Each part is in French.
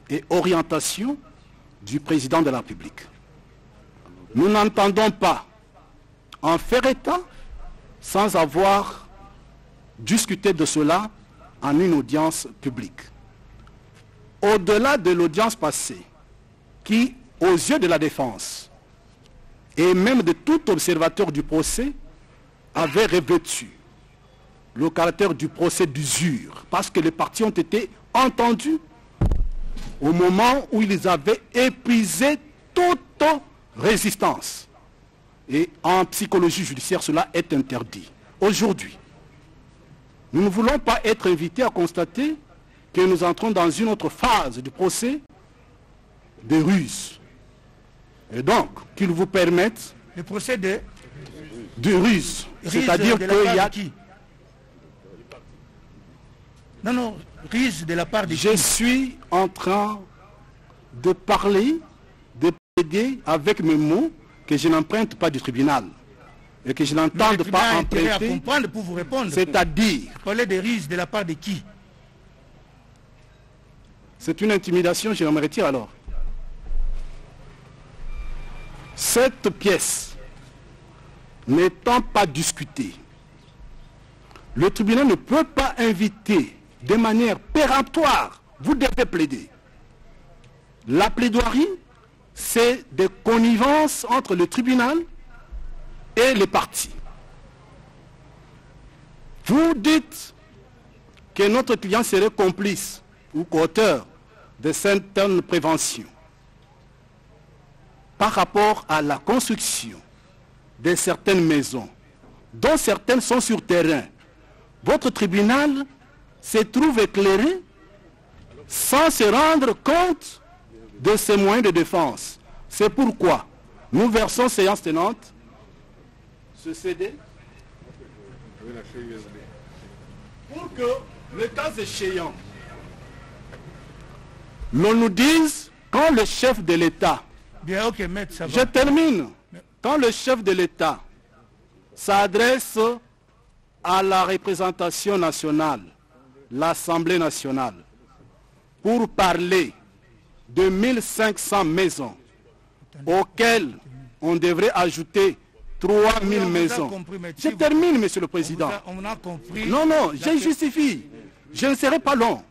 et orientations du président de la République. Nous n'entendons pas en faire état sans avoir discuté de cela en une audience publique. Au-delà de l'audience passée, qui, aux yeux de la défense, et même de tout observateur du procès, avait revêtu le caractère du procès d'usure, parce que les parties ont été entendues au moment où ils avaient épuisé toute résistance. Et en psychologie judiciaire, cela est interdit. Aujourd'hui, nous ne voulons pas être invités à constater que nous entrons dans une autre phase du procès de ruse. Et donc, qu'ils vous permettent... Le procès de ruse. C'est-à-dire qu'il y a... Non, ruse de la part de qui? Je suis en train de parler, de plaider avec mes mots que je n'emprunte pas du tribunal. Et que je n'entende pas emprunter. Pour vous répondre. C'est-à-dire... Parler de ruse de la part de qui? C'est une intimidation, je me retire alors. Cette pièce n'étant pas discutée, le tribunal ne peut pas inviter de manière péremptoire, vous devez plaider. La plaidoirie, c'est des connivences entre le tribunal et les parties. Vous dites que notre client serait complice ou qu'auteur de certaines préventions par rapport à la construction de certaines maisons, dont certaines sont sur terrain. Votre tribunal se trouve éclairé sans se rendre compte de ses moyens de défense. C'est pourquoi nous versons séance tenante ce CD pour que, le cas échéant, l'on nous dise quand le chef de l'État... Bien, ok, maître, ça va. Je termine. Quand le chef de l'État s'adresse à la représentation nationale, l'Assemblée nationale, pour parler de 1500 maisons auxquelles on devrait ajouter 3000 maisons. Je termine, Monsieur le Président. On a compris. Non, je justifie. Je ne serai pas long.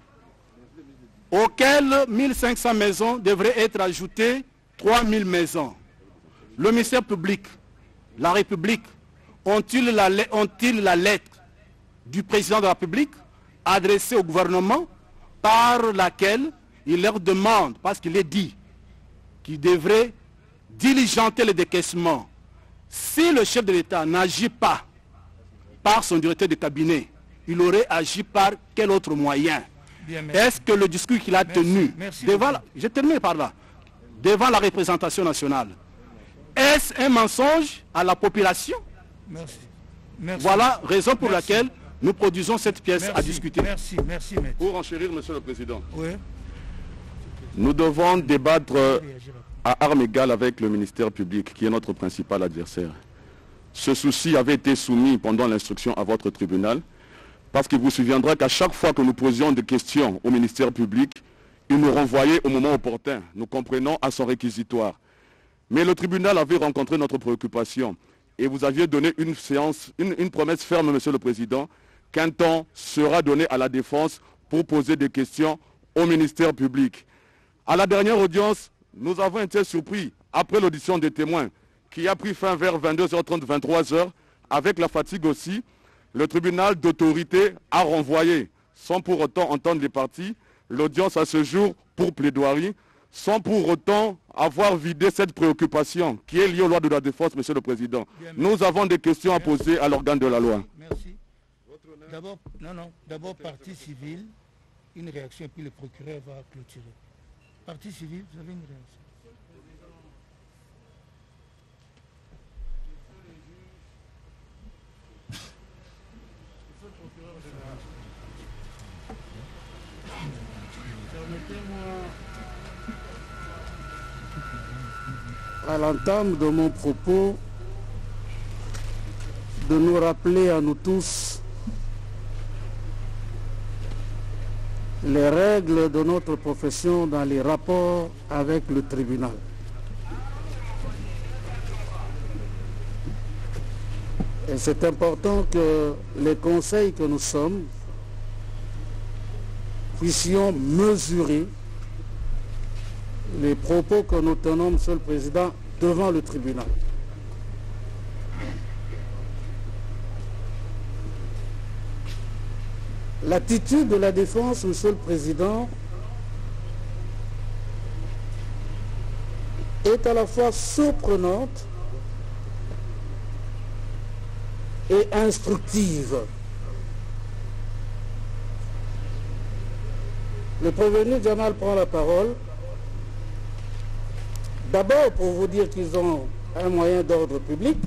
Auxquelles 1500 maisons devraient être ajoutées 3000 maisons. Le ministère public, la République, ont-ils la lettre du président de la République adressée au gouvernement par laquelle il leur demande, parce qu'il est dit, qu'il devrait diligenter le décaissement. Si le chef de l'État n'agit pas par son directeur de cabinet, il aurait agi par quel autre moyen? Est-ce que le discours qu'il a tenu, je termine par là, devant la représentation nationale, est-ce un mensonge à la population? Merci. Voilà raison pour laquelle nous produisons cette pièce à discuter. Merci, maître. Pour enchérir, Monsieur le Président, oui. Nous devons débattre à armes égales avec le ministère public, qui est notre principal adversaire. Ce souci avait été soumis pendant l'instruction à votre tribunal, parce qu'il vous souviendra qu'à chaque fois que nous posions des questions au ministère public, il nous renvoyait au moment opportun, nous comprenons, à son réquisitoire. Mais le tribunal avait rencontré notre préoccupation et vous aviez donné une promesse ferme, Monsieur le Président, qu'un temps sera donné à la défense pour poser des questions au ministère public. À la dernière audience, nous avons été surpris, après l'audition des témoins, qui a pris fin vers 22h30, 23h, avec la fatigue aussi, le tribunal d'autorité a renvoyé, sans pour autant entendre les parties, l'audience à ce jour pour plaidoirie, sans pour autant avoir vidé cette préoccupation qui est liée aux lois de la défense, Monsieur le Président. Nous avons des questions à poser à l'organe de la loi. Merci. D'abord, partie civile, une réaction, puis le procureur va clôturer. Partie civile, vous avez une réaction. À l'entame de mon propos, de nous rappeler à nous tous les règles de notre profession dans les rapports avec le tribunal. Et c'est important que les conseils que nous sommes puissions mesurer les propos que nous tenons, Monsieur le Président, devant le tribunal. L'attitude de la défense, Monsieur le Président, est à la fois surprenante et instructive. Le prévenu Jamal prend la parole, d'abord pour vous dire qu'ils ont un moyen d'ordre public,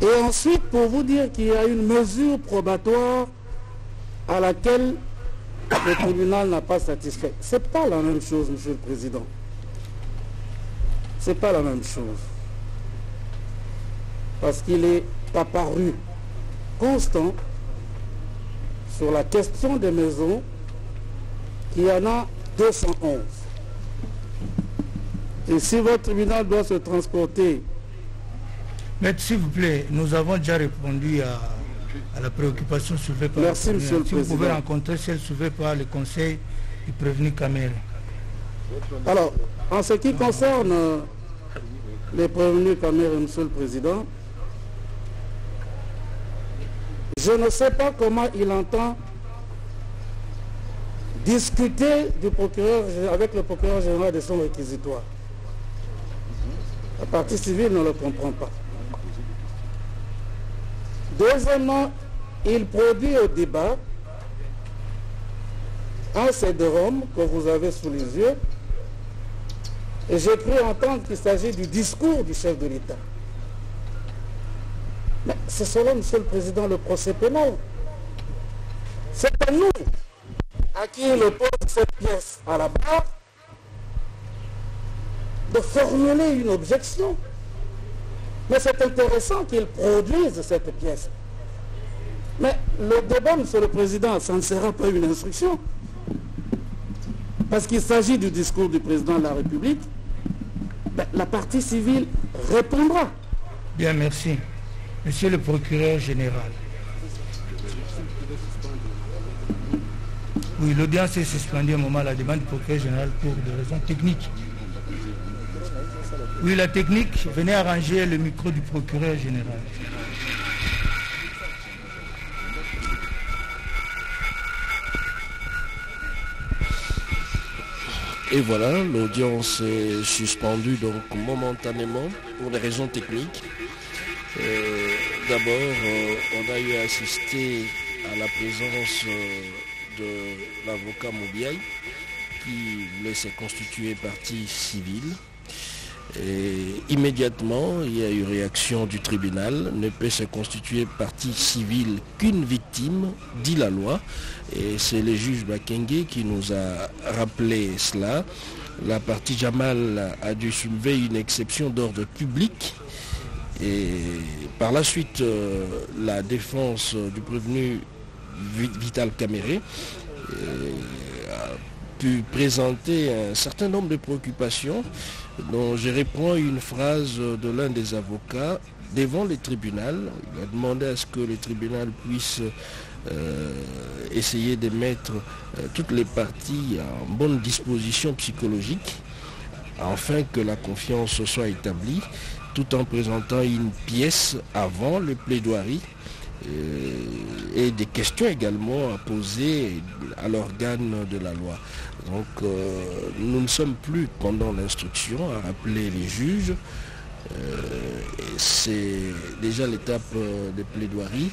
et ensuite pour vous dire qu'il y a une mesure probatoire à laquelle le tribunal n'a pas satisfait. Ce n'est pas la même chose, Monsieur le Président. Ce n'est pas la même chose. Parce qu'il est apparu constant sur la question des maisons qu'il y en a 211. Et si votre tribunal doit se transporter... Maître, s'il vous plaît, nous avons déjà répondu à la préoccupation soulevée par Merci, Monsieur le Président. Si vous pouvez rencontrer celle soulevée par le conseil du prévenu Kamere. Alors, en ce qui concerne les prévenus Kamere, Monsieur le Président, je ne sais pas comment il entend discuter avec le procureur général de son réquisitoire. La partie civile ne le comprend pas. Deuxièmement, il produit au débat un CD-ROM que vous avez sous les yeux, et j'ai cru entendre qu'il s'agit du discours du chef de l'État. Mais c'est cela, Monsieur le Président, le procès pénal. C'est à nous, à qui il oppose cette pièce à la barre, de formuler une objection. Mais c'est intéressant qu'il produise cette pièce. Mais le débat, Monsieur le Président, ça ne sera pas une instruction. Parce qu'il s'agit du discours du président de la République. Ben, la partie civile répondra. Bien, merci. Monsieur le procureur général. Oui, l'audience est suspendue à un moment à la demande du procureur général pour des raisons techniques. Oui, la technique, venez arranger le micro du procureur général. Et voilà, l'audience est suspendue donc momentanément pour des raisons techniques. D'abord, on a eu à assister à la présence de l'avocat Moubiaï qui voulait se constituer partie civile. Et immédiatement, il y a eu réaction du tribunal, ne peut se constituer partie civile qu'une victime, dit la loi. Et c'est le juge Bakenge qui nous a rappelé cela. La partie Jamal a dû soulever une exception d'ordre public. Et par la suite, la défense du prévenu Vital Kamere a pu présenter un certain nombre de préoccupations dont je reprends une phrase de l'un des avocats devant le tribunal. Il a demandé à ce que le tribunal puisse essayer de mettre toutes les parties en bonne disposition psychologique afin que la confiance soit établie, tout en présentant une pièce avant le plaidoirie et des questions également à poser à l'organe de la loi. Donc nous ne sommes plus pendant l'instruction à rappeler les juges. C'est déjà l'étape de plaidoirie.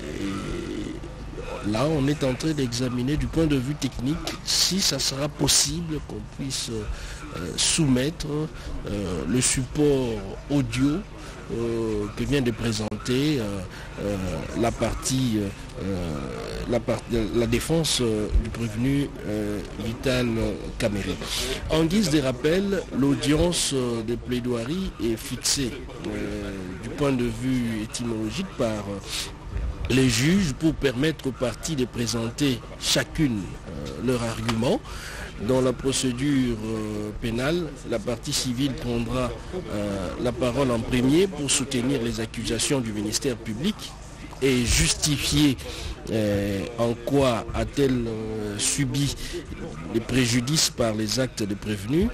Et là, on est en train d'examiner du point de vue technique si ça sera possible qu'on puisse soumettre le support audio que vient de présenter la défense du prévenu Vital Kamere. En guise de rappel, l'audience de plaidoirie est fixée du point de vue étymologique par les juges pour permettre aux parties de présenter chacune leur argument. Dans la procédure pénale, la partie civile prendra la parole en premier pour soutenir les accusations du ministère public et justifier en quoi a-t-elle subi des préjudices par les actes de prévenu.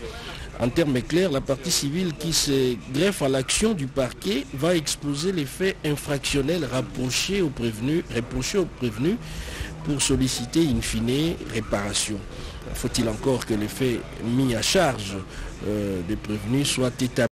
En termes clairs, la partie civile qui se greffe à l'action du parquet va exposer les faits infractionnels reprochés au prévenu pour solliciter in fine réparation. Faut-il encore que les faits mis à charge des prévenus soient établis.